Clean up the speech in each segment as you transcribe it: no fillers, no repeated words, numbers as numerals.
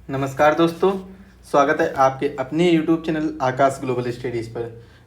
नमस्कार दोस्तों, स्वागत है आपके अपने YouTube चैनल आकाश ग्लोबल स्टडीज़ पर।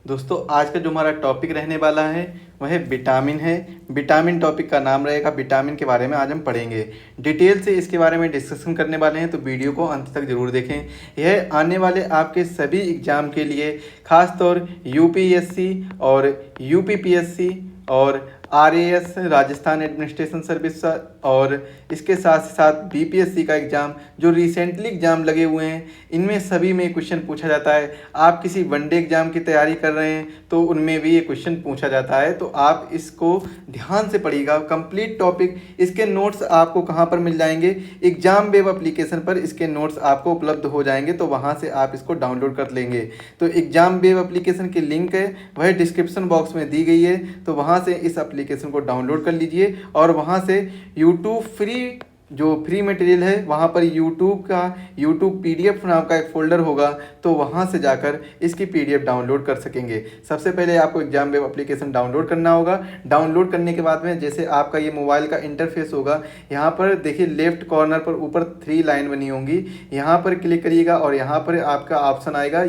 दोस्तों, आज का जो हमारा टॉपिक रहने वाला है वह विटामिन है। विटामिन टॉपिक का नाम रहेगा, विटामिन के बारे में आज हम पढ़ेंगे। डिटेल से इसके बारे में डिस्कशन करने वाले हैं, तो वीडियो को अंत तक जरूर देखें। यह आने वाले आपके सभी एग्जाम के लिए, खासतौर यूपीएससी और यूपीपीएससी और आरएएस राजस्थान एडमिनिस्ट्रेशन सर्विस और इसके साथ साथ बीपीएससी का एग्ज़ाम जो रिसेंटली एग्ज़ाम लगे हुए हैं, इनमें सभी में क्वेश्चन पूछा जाता है। आप किसी वनडे एग्ज़ाम की तैयारी कर रहे हैं तो उनमें भी ये क्वेश्चन पूछा जाता है, तो आप इसको ध्यान से पढ़िएगा। कंप्लीट टॉपिक, इसके नोट्स आपको कहाँ पर मिल जाएंगे? एग्जाम वेब एप्लीकेशन पर इसके नोट्स आपको उपलब्ध हो जाएंगे, तो वहाँ से आप इसको डाउनलोड कर लेंगे। तो एग्जाम वेब एप्लीकेशन की लिंक है वह डिस्क्रिप्शन बॉक्स में दी गई है, तो वहाँ से इस एप्लीकेशन को डाउनलोड कर लीजिए और वहाँ से यूट्यूब फ्री मटेरियल है, वहाँ पर यूट्यूब पीडीएफ नाम का एक फ़ोल्डर होगा, तो वहाँ से जाकर इसकी पीडीएफ डाउनलोड कर सकेंगे। सबसे पहले आपको एग्जाम वेब एप्लीकेशन डाउनलोड करना होगा। डाउनलोड करने के बाद में जैसे आपका ये मोबाइल का इंटरफेस होगा, यहाँ पर देखिए लेफ्ट कॉर्नर पर ऊपर 3 लाइन बनी होंगी, यहाँ पर क्लिक करिएगा और यहाँ पर आपका ऑप्शन आएगा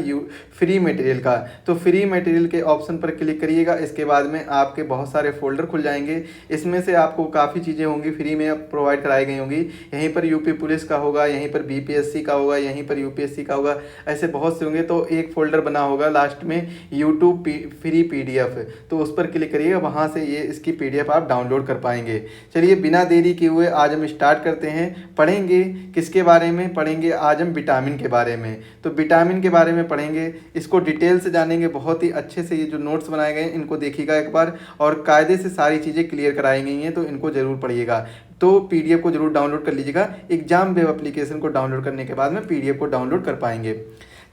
फ्री मटेरियल का। तो फ्री मटेरियल के ऑप्शन पर क्लिक करिएगा। इसके बाद में आपके बहुत सारे फोल्डर खुल जाएंगे। इसमें से आपको काफ़ी चीज़ें होंगी फ्री में प्रोवाइड कराई गई होंगी। यहीं पर यूपी पुलिस का होगा, यहीं पर बीपीएससी का होगा, यहीं पर यूपीएससी का होगा, ऐसे बहुत से होंगे। तो एक फ़ोल्डर बना होगा लास्ट में यूट्यूब फ्री पीडीएफ, तो उस पर क्लिक करिएगा, वहाँ से ये इसकी पीडीएफ आप डाउनलोड कर पाएंगे। चलिए बिना देरी किए हुए आज हम स्टार्ट करते हैं। पढ़ेंगे किसके बारे में? पढ़ेंगे आज हम विटामिन के बारे में। तो विटामिन के बारे में पढ़ेंगे, इसको डिटेल से जानेंगे बहुत ही अच्छे से। ये जो नोट्स बनाए गए हैं इनको देखिएगा एक बार, और कायदे से सारी चीज़ें क्लियर कराई गई हैं, तो इनको ज़रूर पढ़िएगा। तो पीडीएफ को जरूर डाउनलोड कर लीजिएगा। एग्जाम वेब एप्लीकेशन को डाउनलोड करने के बाद में पीडीएफ को डाउनलोड कर पाएंगे।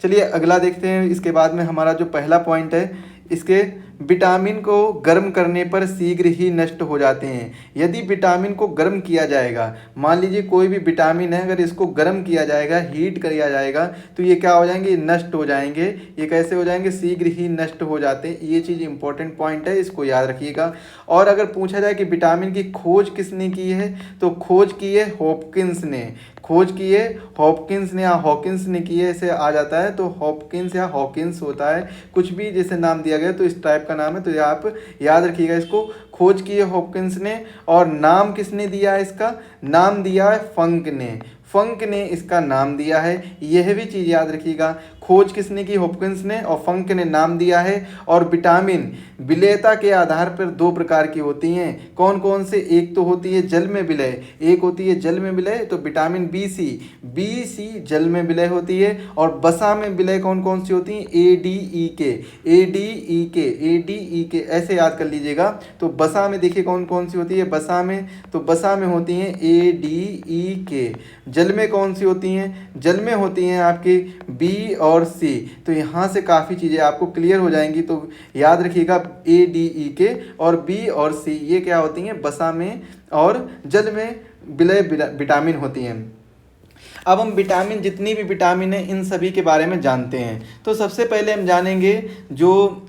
चलिए अगला देखते हैं। इसके बाद में हमारा जो पहला पॉइंट है, इसके विटामिन को गर्म करने पर शीघ्र ही नष्ट हो जाते हैं। यदि विटामिन को गर्म किया जाएगा, मान लीजिए कोई भी विटामिन है, अगर इसको गर्म किया जाएगा, हीट किया जाएगा, तो ये क्या हो जाएंगे? नष्ट हो जाएंगे। ये कैसे हो जाएंगे? शीघ्र ही नष्ट हो जाते हैं। ये चीज़ इंपॉर्टेंट पॉइंट है, इसको याद रखिएगा। और अगर पूछा जाए कि विटामिन की खोज किसने की है, तो खोज की है हॉपकिंस ने। खोज की है हॉपकिंस ने या हॉकिंस ने की है, इसे आ जाता है तो हॉपकिंस या हॉकिंस होता है। कुछ भी जैसे नाम दिया गया तो इस टाइप का नाम है, तो ये आप याद रखिएगा इसको। खोज की है हॉपकिंस ने। और नाम किसने दिया है? इसका नाम दिया है फंक ने। फंक ने इसका नाम दिया है, यह भी चीज़ याद रखिएगा। खोज किसने की? हॉपकिंस ने, और फंक ने नाम दिया है। और विटामिन विलेयता के आधार पर 2 प्रकार की होती हैं। कौन कौन से? एक तो होती है जल में विलय, एक होती है जल में विलय, तो विटामिन बी सी जल में विलय होती है। और वसा में विलय कौन कौन सी होती हैं? ए डी ई के ऐसे याद कर लीजिएगा। तो वसा में देखिए कौन कौन सी होती है वसा में, तो वसा में होती हैं ए डी ई के। जल में कौन सी होती हैं? जल में होती हैं आपकी बी और सी। तो यहाँ से काफ़ी चीज़ें आपको क्लियर हो जाएंगी, तो याद रखिएगा ए डी ई के और बी और सी ये क्या होती हैं? वसा में और जल में विलय विटामिन होती हैं। अब हम विटामिन, जितनी भी विटामिन है, इन सभी के बारे में जानते हैं। तो सबसे पहले हम जानेंगे जो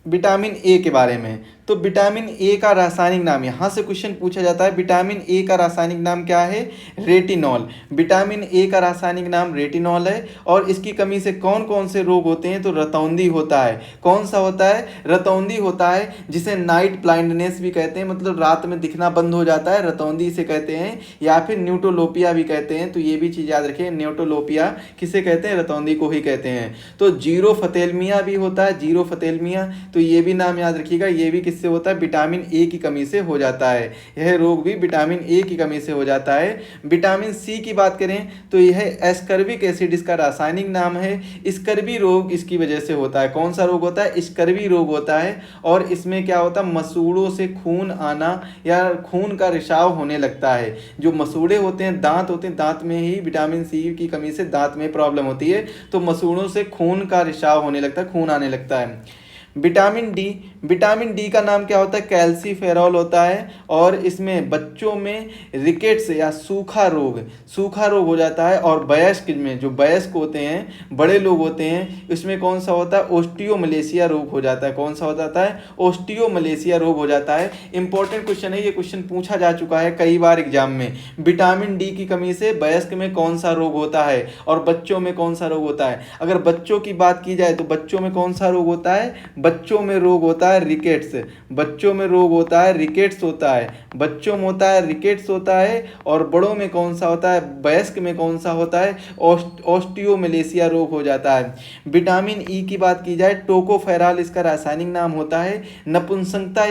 विटामिन ए के बारे में। तो विटामिन ए का रासायनिक नाम, यहाँ से क्वेश्चन पूछा जाता है। विटामिन ए का रासायनिक नाम क्या है? रेटिनॉल। विटामिन ए का रासायनिक नाम रेटिनॉल है। और इसकी कमी से कौन कौन से रोग होते हैं? तो रतौंधी होता है। कौन सा होता है? रतौंधी होता है, जिसे नाइट ब्लाइंडनेस भी कहते हैं, मतलब रात में दिखना बंद हो जाता है, रतौंधी से कहते हैं, या फिर न्यूटोलोपिया भी कहते हैं। तो ये भी चीज़ याद रखिए, न्यूटोलोपिया किसे कहते हैं? रतौंधी को ही कहते हैं। तो जीरोफथेलमिया भी होता है, जीरोफथेलमिया, तो ये भी नाम याद रखिएगा। ये भी से होता है? विटामिन ए की कमी से हो जाता है। यह रोग भी विटामिन ए की कमी से हो जाता है। विटामिन सी की बात करें तो यह एस्कर्बिक एसिड इसका रासायनिक नाम है। स्कर्वी रोग इसकी वजह से होता है। कौन सा रोग होता है? स्कर्वी रोग होता है। और इसमें क्या होता है? मसूड़ों से खून आना या खून का रिसाव होने लगता है। जो मसूड़े होते हैं, दांत होते हैं, दांत में ही विटामिन सी की कमी से दांत में प्रॉब्लम होती है, तो मसूड़ों से खून का रिसाव होने लगता है, खून आने लगता है। विटामिन डी का नाम क्या होता है? कैल्सीफेरॉल होता है। और इसमें बच्चों में रिकेट्स या सूखा रोग हो जाता है। और वयस्क में, जो वयस्क होते हैं, बड़े लोग होते हैं, इसमें कौन सा होता है? ओस्टियोमलेशिया रोग हो जाता है। कौन सा हो जाता है? ओस्टियोमलेशिया रोग हो जाता है। इंपॉर्टेंट क्वेश्चन है, ये क्वेश्चन पूछा जा चुका है कई बार एग्जाम में। विटामिन डी की कमी से वयस्क में कौन सा रोग होता है और बच्चों में कौन सा रोग होता है? अगर बच्चों की बात की जाए तो बच्चों में कौन सा रोग होता है? बच्चों में रोग होता है रिकेट्स। बच्चों में रोग होता है रिकेट्स होता है। बच्चों में होता है रिकेट्स होता है। और बड़ों में कौन सा होता है? वयस्क में कौन सा होता है? ऑस्टियोमलेशिया रोग हो जाता है। विटामिन ई की बात की जाए, टोकोफेरॉल इसका रासायनिक नाम होता है। नपुंसकता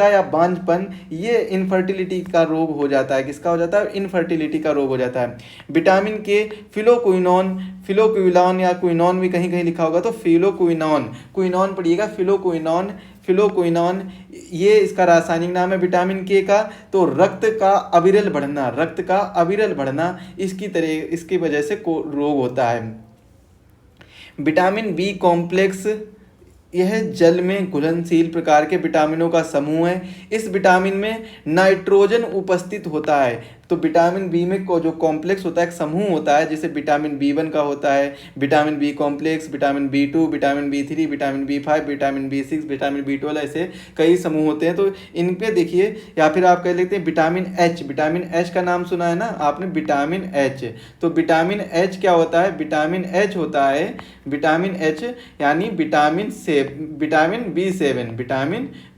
या बांझपन ये इनफर्टिलिटी का रोग हो जाता है। किसका हो जाता है? इनफर्टिलिटी का रोग हो जाता है। विटामिन के फिलोक्विनोन या क्विनोन भी कहीं कहीं लिखा होगा, तो क्विनोन पढ़िएगा, फिलोक्विनोन ये इसका रासायनिक नाम है विटामिन के का। तो रक्त का अविरल बढ़ना इसकी वजह से रोग होता है। विटामिन बी कॉम्प्लेक्स यह जल में घुलनशील प्रकार के विटामिनों का समूह है। इस विटामिन में नाइट्रोजन उपस्थित होता है। तो विटामिन बी में जो कॉम्प्लेक्स होता है, एक समूह होता है, जैसे विटामिन बी1 का होता है, विटामिन बी कॉम्प्लेक्स, विटामिन बी2, विटामिन बी3, विटामिन बी5, विटामिन बी6, विटामिन बी12, ऐसे कई समूह होते हैं। तो इन पे देखिए, या फिर आप कह लेते हैं विटामिन एच का नाम सुना है ना आपने, विटामिन एच। तो विटामिन एच क्या होता है? विटामिन एच होता है, विटामिन एच यानी विटामिन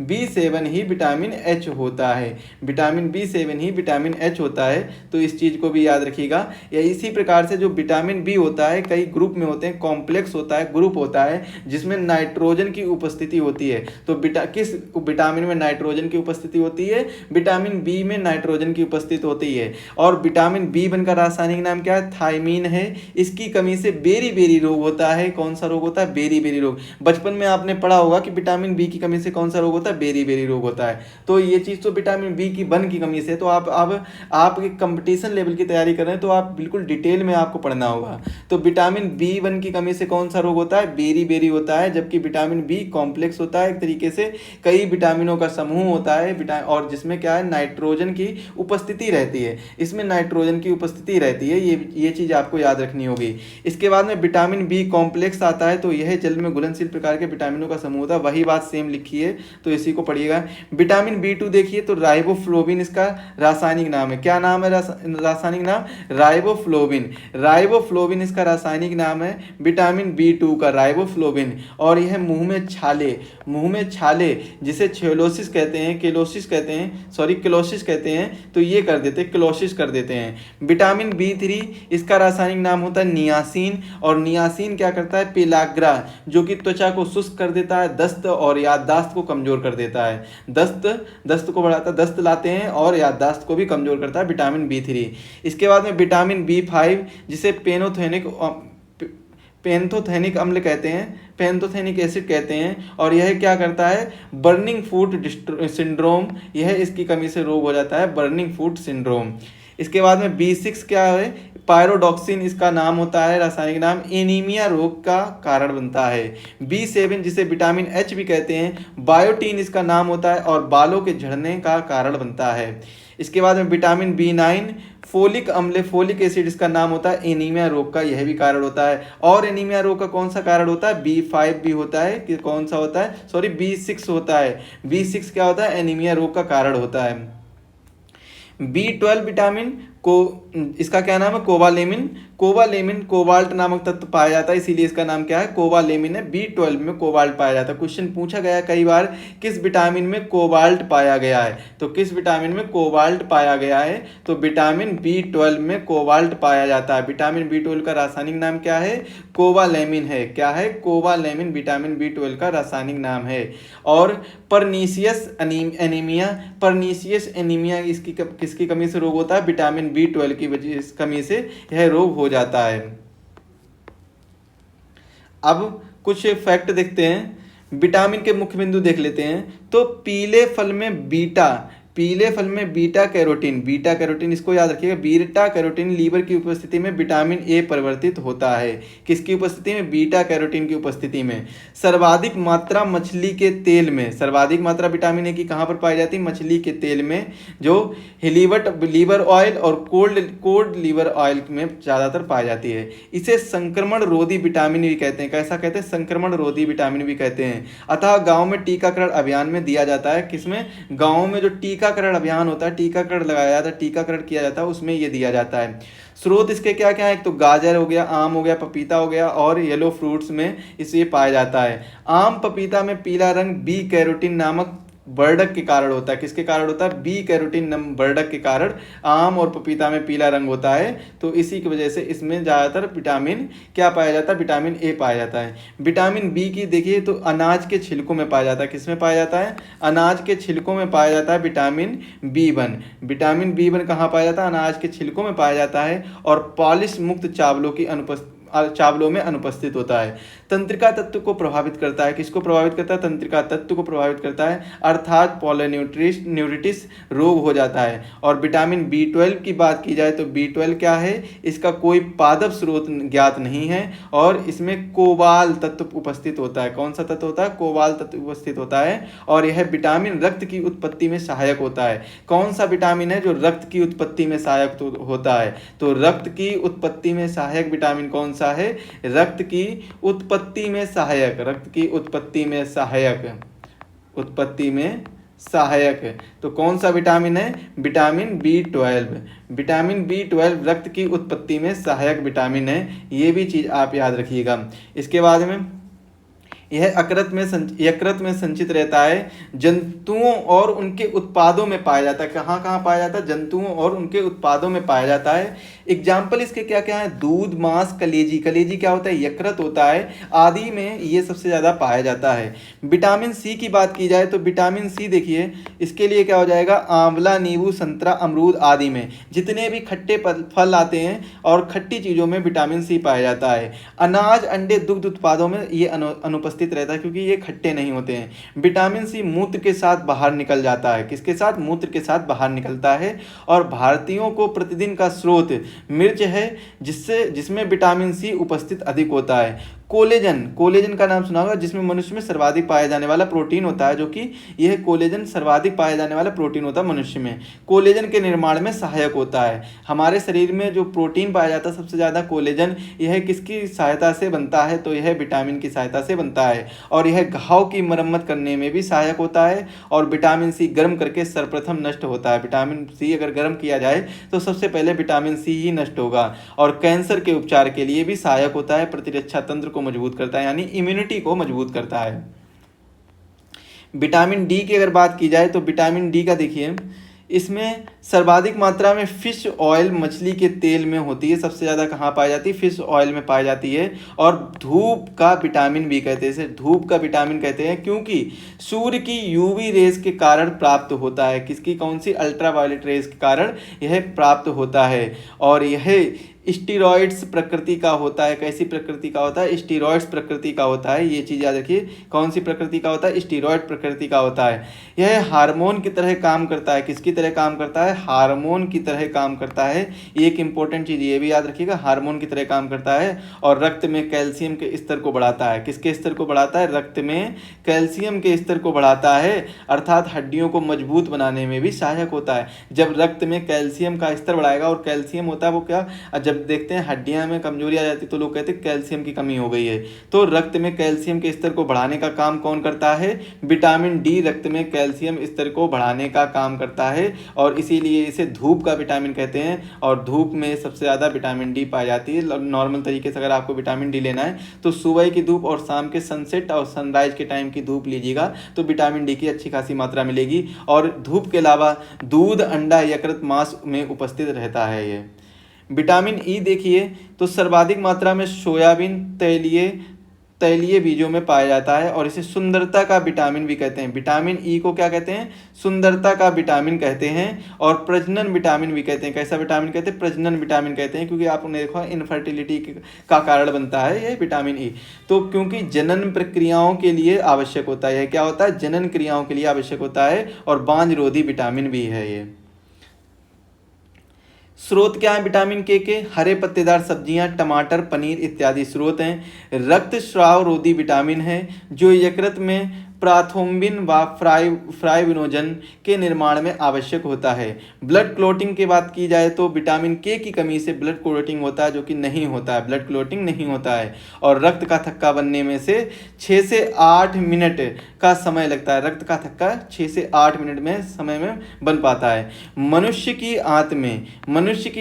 बी7 ही विटामिन एच होता है। विटामिन बी7 ही विटामिन एच होता है। तो इस चीज को भी याद रखिएगा। या इसी प्रकार से जो विटामिन बी होता है, कई ग्रुप में होते हैं, कॉम्प्लेक्स होता है, ग्रुप होता है, जिसमें नाइट्रोजन की उपस्थिति होती है। तो किस विटामिन में नाइट्रोजन की उपस्थिति होती है? विटामिन बी में नाइट्रोजन की उपस्थिति होती है। और विटामिन बी1 का रासायनिक नाम क्या है? थायमीन है। इसकी कमी से बेरी रोग होता है। कौन सा रोग होता है? बेरी रोग। बचपन में आपने पढ़ा होगा कि विटामिन बी की कमी से कौन सा रोग होता है? बेरी रोग होता है। तो ये चीज तो विटामिन बी की की कमी से, तो आप एक कंपटीशन लेवल की तैयारी कर रहे हैं तो आप बिल्कुल डिटेल में आपको पढ़ना होगा। तो विटामिन बी1 की कमी से कौन सा रोग होता है? बेरी होता है। जबकि विटामिन बी कॉम्प्लेक्स होता है, एक तरीके से कई विटामिनों का समूह होता है, और जिसमें क्या है? नाइट्रोजन की उपस्थिति रहती है। इसमें नाइट्रोजन की उपस्थिति रहती है, ये चीज आपको याद रखनी होगी। इसके बाद में विटामिन बी कॉम्प्लेक्स आता है, तो यह जल में घुलनशील प्रकार के विटामिनों का समूह होता है। वही बात सेम लिखी है, तो इसी को पढ़िएगा। विटामिन बी2 देखिए, तो राइबोफ्लोविन इसका रासायनिक नाम है। क्या नाम है रासायनिक नाम? राइबोफ्लोविन इसका रासायनिक नाम है, विटामिन बी2 का, राइबोफ्लोविन। और यह मुंह में छाले जिसे क्लोसिस कहते हैं, तो ये क्लोसिस कर देते हैं। विटामिन बी3 इसका रासायनिक नाम होता है नियासिन। और नियासिन क्या करता है? पेलाग्रा, जो कि त्वचा को शुष्क कर देता है, दस्त और याददाश्त को कमजोर कर देता है। दस्त को बढ़ाता, दस्त लाते हैं और याददाश्त को भी कमजोर करता है विटामिन बी3। इसके बाद में विटामिन बी5 जिसे पैंथोथेनिक एसिड कहते हैं। और यह क्या करता है? बर्निंग फूट सिंड्रोम, यह इसकी कमी से रोग हो जाता है, बर्निंग फूट सिंड्रोम। इसके बाद में बी6 क्या है? पायरोडॉक्सिन इसका नाम होता है, रासायनिक नाम, एनीमिया रोग का कारण बनता है। बी7 जिसे विटामिन एच भी कहते हैं, बायोटीन इसका नाम होता है और बालों के झड़ने का कारण बनता है। इसके बाद में विटामिन बी9 फोलिक एसिड इसका नाम होता है, एनीमिया रोग का यह भी कारण होता है। और एनीमिया रोग का कौन सा कारण होता है? बी5 भी होता है, कि कौन सा होता है? सॉरी, बी6 होता है। बी6 क्या होता है? एनीमिया रोग का कारण होता है। बी12 विटामिन को इसका क्या नाम है? कोबालेमिन कोबाल्ट नामक तत्व पाया जाता है, इसीलिए इसका नाम क्या है? कोबालेमिन है। बी12 में कोबाल्ट पाया जाता है। क्वेश्चन पूछा गया कई बार, किस विटामिन में कोबाल्ट पाया गया है? तो किस विटामिन में कोबाल्ट पाया गया है? तो विटामिन बी12 में कोबाल्ट पाया जाता है। विटामिन बी12 का रासायनिक नाम क्या है? कोबालेमिन है। क्या है? कोबालेमिन विटामिन बी12 का रासायनिक नाम है। और परनीसियस एनीमिया इसकी किसकी कमी से रोग होता है? विटामिन बी12 की वजह कमी से यह रोग हो जाता है। अब कुछ फैक्ट देखते हैं, विटामिन के मुख्य बिंदु देख लेते हैं। तो पीले फल में बीटा पीले फल में बीटा कैरोटीन, बीटा कैरोटीन इसको याद रखिएगा, बीटा कैरोटीन लीवर की उपस्थिति में विटामिन ए परिवर्तित होता है। किसकी उपस्थिति में? बीटा कैरोटीन की उपस्थिति में। सर्वाधिक मात्रा मछली के तेल में, सर्वाधिक मात्रा विटामिन ए की कहाँ पर पाई जाती है? मछली के तेल में, जो हिलीवट लीवर ऑयल और कोल्ड लीवर ऑयल में ज़्यादातर पाई जाती है। इसे संक्रमण रोधी विटामिन भी कहते हैं। कैसा कहते हैं? संक्रमण रोधी विटामिन भी कहते हैं। अतः गांव में टीकाकरण अभियान में दिया जाता है। किसमें? गांव में जो टीकाकरण अभियान होता है, टीकाकरण लगाया जाता है, टीकाकरण किया जाता है, उसमें ये दिया जाता है। स्रोत इसके क्या क्या है? एक तो गाजर हो गया, आम हो गया, पपीता हो गया, और येलो फ्रूट्स में इसे पाया जाता है। आम पपीता में पीला रंग बी कैरोटीन नामक वर्धक के कारण होता है। किसके कारण होता है? बी कैरोटीन वर्धक के कारण आम और पपीता में पीला रंग होता है। तो इसी की वजह से इसमें ज़्यादातर विटामिन क्या पाया जाता है? विटामिन ए पाया जाता है। विटामिन बी की देखिए तो अनाज के छिलकों में पाया जाता है। किसमें पाया जाता है? अनाज के छिलकों में पाया जाता है विटामिन बी1। विटामिन बी1 कहाँ पाया जाता है? अनाज के छिलकों में पाया जाता है, और पॉलिश मुक्त चावलों में अनुपस्थित होता है। तंत्रिका तत्व को प्रभावित करता है। किसको प्रभावित करता है? तंत्रिका तत्व को प्रभावित करता है, अर्थात पॉलीन्यूक्लियस रोग हो जाता है। और विटामिन बी12 की बात की जाए तो बी12 क्या है? इसका कोई पादप स्रोत ज्ञात नहीं है, और इसमें कोबाल तत्व उपस्थित होता है। कौन सा तत्व होता है? कोबाल तत्व उपस्थित होता है, और यह विटामिन रक्त की उत्पत्ति में सहायक होता है। कौन सा विटामिन है जो रक्त की उत्पत्ति में सहायक होता है? तो रक्त की उत्पत्ति में सहायक विटामिन कौन सा है? रक्त की उत्पत्ति में सहायक, रक्त की उत्पत्ति में सहायक, उत्पत्ति में सहायक तो कौन सा विटामिन है? Vitamin B12. विटामिन बी12 रक्त की उत्पत्ति में सहायक विटामिन है। ये भी चीज़ आप याद रखिएगा। इसके बाद में यह यकृत में संचित रहता है, जंतुओं और उनके उत्पादों में पाया जाता है। कहाँ कहाँ पाया जाता है? जंतुओं और उनके उत्पादों में पाया जाता है। एग्जाम्पल इसके क्या क्या है? दूध, मांस, कलेजी। कलेजी क्या होता है? यकृत होता है, आदि में ये सबसे ज़्यादा पाया जाता है। विटामिन सी की बात की जाए तो विटामिन सी देखिए इसके लिए क्या हो जाएगा? आंवला, नींबू, संतरा, अमरूद आदि में जितने भी खट्टे फल आते हैं और खट्टी चीज़ों में विटामिन सी पाया जाता है। अनाज, अंडे, दुग्ध उत्पादों में ये अनुपस्थित रहता है, क्योंकि ये खट्टे नहीं होते हैं। विटामिन सी मूत्र के साथ बाहर निकल जाता है। किसके साथ? मूत्र के साथ बाहर निकलता है। और भारतीयों को प्रतिदिन का स्रोत मिर्च है, जिसमें विटामिन सी उपस्थित अधिक होता है। कोलेजन, कोलेजन का नाम सुना होगा, जिसमें मनुष्य में सर्वाधिक पाया जाने वाला प्रोटीन होता है, जो कि यह कोलेजन सर्वाधिक पाया जाने वाला प्रोटीन होता है मनुष्य में। कोलेजन के निर्माण में सहायक होता है। हमारे शरीर में जो प्रोटीन पाया जाता है सबसे ज़्यादा कोलेजन, यह किसकी सहायता से बनता है? तो यह विटामिन की सहायता से बनता है। और यह घाव की मरम्मत करने में भी सहायक होता है। और विटामिन सी गर्म करके सर्वप्रथम नष्ट होता है। विटामिन सी अगर गर्म किया जाए तो सबसे पहले विटामिन सी ही नष्ट होगा। और कैंसर के उपचार के लिए भी सहायक होता है, प्रतिरक्षा तंत्र को मजबूत करता है, यानी इम्यूनिटी को मजबूत करता है। विटामिन डी की अगर बात की जाए तो विटामिन डी का देखिए इसमें सर्वाधिक मात्रा में फिश ऑयल, मछली के तेल में होती है। सबसे ज़्यादा कहाँ पाई जाती है? फिश ऑयल में पाई जाती है। और धूप का विटामिन भी कहते हैं, इसे धूप का विटामिन कहते हैं, क्योंकि सूर्य की यूवी रेज के कारण प्राप्त होता है। किसकी? कौन सी? अल्ट्रावायलेट रेज के कारण यह प्राप्त होता है। और यह स्टीरॉइड्स प्रकृति का होता है। कैसी प्रकृति का होता है? स्टीरॉइड्स प्रकृति का होता है। ये चीज़ याद रखिए। कौन सी प्रकृति का होता है? स्टीरॉइड प्रकृति का होता है। यह हार्मोन की तरह काम करता है। किसकी तरह काम करता है? हार्मोन की तरह काम करता है। एक इंपॉर्टेंट चीज़ ये भी याद रखिएगा, हार्मोन की तरह काम करता है। और रक्त में कैल्शियम के स्तर को बढ़ाता है। किसके स्तर को बढ़ाता है? रक्त में कैल्शियम के स्तर को बढ़ाता है, अर्थात हड्डियों को मजबूत बनाने में भी सहायक होता है। जब रक्त में कैल्शियम का स्तर बढ़ाएगा, और कैल्शियम होता है वो क्या? जब देखते हैं हड्डियां में कमजोरी आ जाती है तो लोग कहते हैं कैल्शियम की कमी हो गई है। तो रक्त में कैल्शियम के स्तर को बढ़ाने का काम कौन करता है? विटामिन डी रक्त में कैल्शियम स्तर को बढ़ाने का काम करता है, और इसीलिए इसे धूप का विटामिन कहते हैं। और धूप में सबसे ज़्यादा विटामिन डी पाई जाती है। नॉर्मल तरीके से अगर आपको विटामिन डी लेना है तो सुबह की धूप और शाम के सनसेट और सनराइज के टाइम की धूप लीजिएगा, तो विटामिन डी की अच्छी खासी मात्रा मिलेगी। और धूप के अलावा दूध, अंडा, यकृत, मांस में उपस्थित रहता है। ये विटामिन ई देखिए तो सर्वाधिक मात्रा में सोयाबीन, तेलीय तैलीय बीजों में पाया जाता है और इसे सुंदरता का विटामिन भी कहते हैं। विटामिन ई को क्या कहते हैं? सुंदरता का विटामिन कहते हैं। और प्रजनन विटामिन भी कहते हैं। कैसा विटामिन कहते हैं? प्रजनन विटामिन कहते हैं, क्योंकि आपने देखा इनफर्टिलिटी का कारण बनता है ये विटामिन ई। तो क्योंकि जनन प्रक्रियाओं के लिए आवश्यक होता है, क्या होता है? जनन क्रियाओं के लिए आवश्यक होता है और बांझ रोधी विटामिन भी है ये। स्रोत क्या है विटामिन के? हरे पत्तेदार सब्जियां, टमाटर, पनीर इत्यादि स्रोत हैं। रक्त स्राव रोधी विटामिन है जो यकृत में प्राथोम्बिन व फ्राइबिनोजन के निर्माण में आवश्यक होता है। ब्लड क्लोटिंग की बात की जाए तो विटामिन के की कमी से ब्लड क्लोटिंग होता है, जो कि नहीं होता है, ब्लड क्लोटिंग नहीं होता है। और रक्त का थक्का बनने में से 6 से 8 मिनट का समय लगता है। रक्त का थक्का 6 से 8 मिनट में समय में बन पाता है। मनुष्य की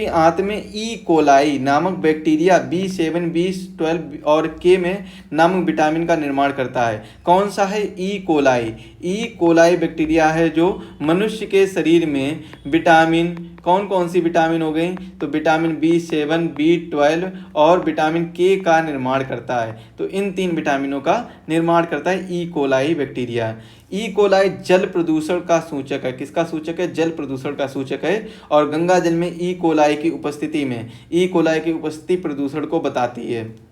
आंत में ई कोलाई नामक बैक्टीरिया B7, B12 और के में नामक विटामिन का निर्माण करता है। कौन सा है? ई कोलाई बैक्टीरिया है जो मनुष्य के शरीर में विटामिन, कौन कौन सी विटामिन हो गई? तो विटामिन B7, B12 और विटामिन के का निर्माण करता है। तो इन 3 विटामिनों का निर्माण करता है E coli bacteria. E coli जल प्रदूषण का सूचक है। किसका सूचक है? जल प्रदूषण का सूचक है। और गंगा जल में ई कोलाई की उपस्थिति प्रदूषण को बताती है।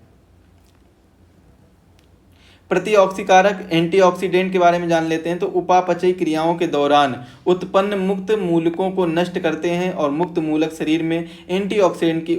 प्रतिऑक्सीकारक एंटीऑक्सीडेंट के बारे में जान लेते हैं। तो उपापचयी क्रियाओं के दौरान उत्पन्न मुक्त मूलकों को नष्ट करते हैं और मुक्त मूलक शरीर में एंटीऑक्सीडेंट की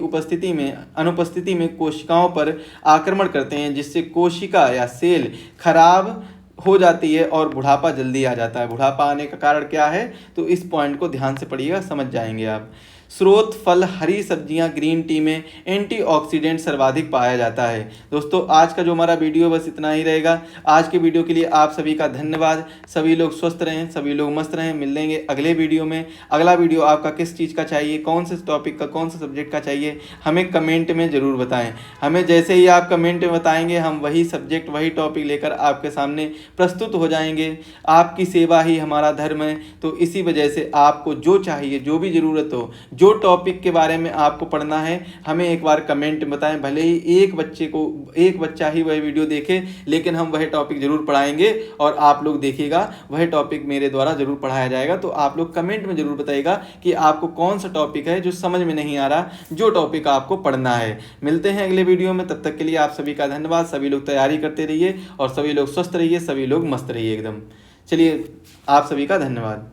अनुपस्थिति में कोशिकाओं पर आक्रमण करते हैं, जिससे कोशिका या सेल खराब हो जाती है और बुढ़ापा जल्दी आ जाता है। बुढ़ापा आने का कारण क्या है? तो इस पॉइंट को ध्यान से पढ़िएगा, समझ जाएंगे आप। स्रोत फल, हरी सब्जियां, ग्रीन टी में एंटीऑक्सीडेंट सर्वाधिक पाया जाता है। दोस्तों आज का जो हमारा वीडियो बस इतना ही रहेगा। आज के वीडियो के लिए आप सभी का धन्यवाद। सभी लोग स्वस्थ रहें, सभी लोग मस्त रहें। मिल लेंगे अगले वीडियो में। अगला वीडियो आपका किस चीज़ का चाहिए, कौन से टॉपिक का, कौन से सब्जेक्ट का चाहिए, हमें कमेंट में ज़रूर बताएं। हमें जैसे ही आप कमेंट में बताएंगे, हम वही सब्जेक्ट, वही टॉपिक लेकर आपके सामने प्रस्तुत हो जाएंगे। आपकी सेवा ही हमारा धर्म है। तो इसी वजह से आपको जो चाहिए, जो भी ज़रूरत हो, जो टॉपिक के बारे में आपको पढ़ना है, हमें एक बार कमेंट में बताएं। भले ही एक बच्चा ही वह वीडियो देखे, लेकिन हम वह टॉपिक जरूर पढ़ाएंगे और आप लोग देखिएगा वह टॉपिक मेरे द्वारा जरूर पढ़ाया जाएगा। तो आप लोग कमेंट में जरूर बताइएगा कि आपको कौन सा टॉपिक है जो समझ में नहीं आ रहा, जो टॉपिक आपको पढ़ना है। मिलते हैं अगले वीडियो में, तब तक के लिए आप सभी का धन्यवाद। सभी लोग तैयारी करते रहिए और सभी लोग स्वस्थ रहिए, सभी लोग मस्त रहिए एकदम। चलिए, आप सभी का धन्यवाद।